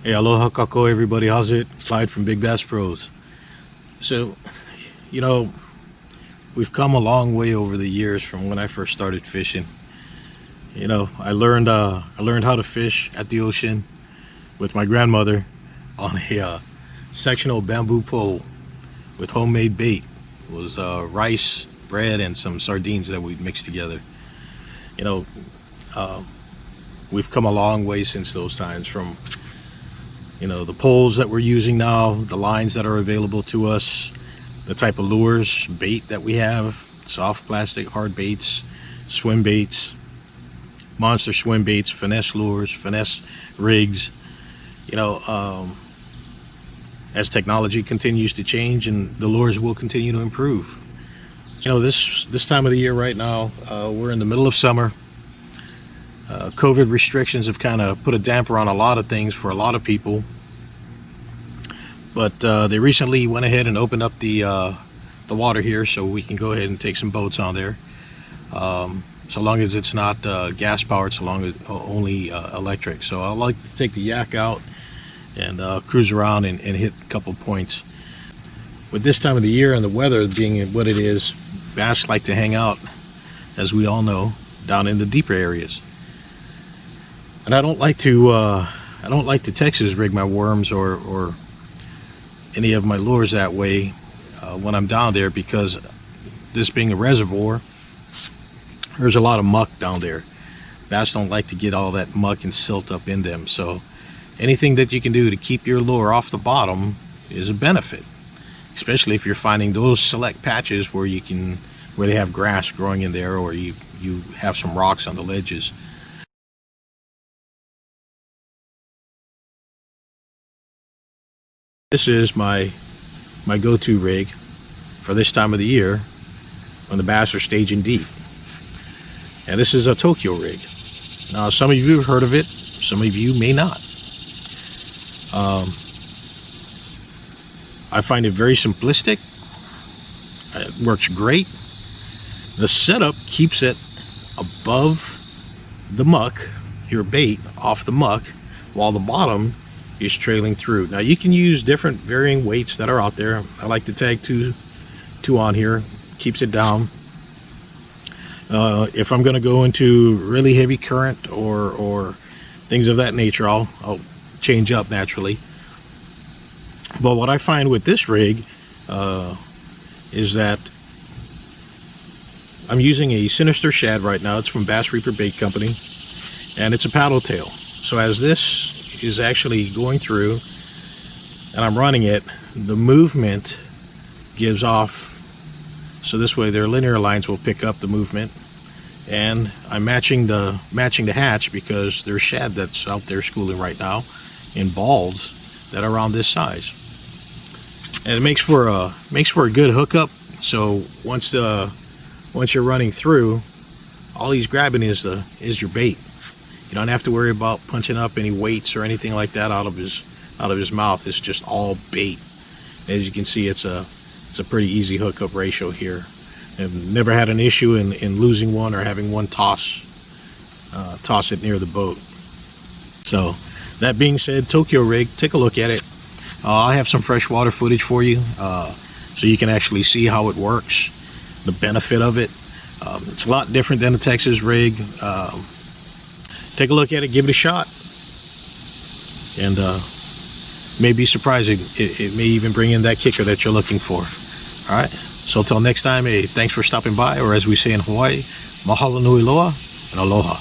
Hey, aloha kako everybody, how's it? Clyde from Big Bass Pros. So, you know, we've come a long way over the years from when I first started fishing. You know, I learned how to fish at the ocean with my grandmother on a sectional bamboo pole with homemade bait. It was rice, bread, and some sardines that we mixed together. You know, we've come a long way since those times, from the poles that we're using now, the lines that are available to us, the type of lures, bait that we have, soft plastic, hard baits, swim baits, monster swim baits, finesse lures, finesse rigs. As technology continues to change, and the lures will continue to improve. This time of the year right now, we're in the middle of summer. COVID restrictions have kind of put a damper on a lot of things for a lot of people, but they recently went ahead and opened up the water here, so we can go ahead and take some boats on there, so long as it's not gas powered, so long as only electric. So I like to take the yak out and cruise around and hit a couple points. With this time of the year and the weather being what it is, bass like to hang out, as we all know, down in the deeper areas. And I don't like to Texas rig my worms or any of my lures that way when I'm down there, because this being a reservoir, there's a lot of muck down there. Bass don't like to get all that muck and silt up in them. So anything that you can do to keep your lure off the bottom is a benefit, especially if you're finding those select patches where they have grass growing in there, or you have some rocks on the ledges. This is my go-to rig for this time of the year when the bass are staging deep. And this is a Tokyo rig. Now, some of you have heard of it, some of you may not. I find it very simplistic. It works great. The setup keeps it above the muck, your bait off the muck, while the bottom is trailing through. Now, you can use different varying weights that are out there. I like to tag two on here, keeps it down. If I'm going to go into really heavy current or things of that nature, I'll change up naturally. But what I find with this rig is that I'm using a Sinister Shad right now. It's from Bass Reaper Bait Company, and it's a paddle tail. So as this is actually going through and I'm running it, the movement gives off, so this way their linear lines will pick up the movement, and I'm matching the hatch, because there's shad that's out there schooling right now in balls that are around this size, and it makes for a good hookup. So once you're running through, all he's grabbing is your bait. You don't have to worry about punching up any weights or anything like that out of his mouth. It's just all bait. As you can see, it's a pretty easy hookup ratio here. I've never had an issue in losing one or having one toss it near the boat. So that being said, Tokyo rig, take a look at it. I have some freshwater footage for you, so you can actually see how it works, the benefit of it. It's a lot different than a Texas rig. Take a look at it, give it a shot, and may be surprising. It may even bring in that kicker that you're looking for. All right, so until next time, hey, thanks for stopping by, or as we say in Hawaii, mahalo nui loa and aloha.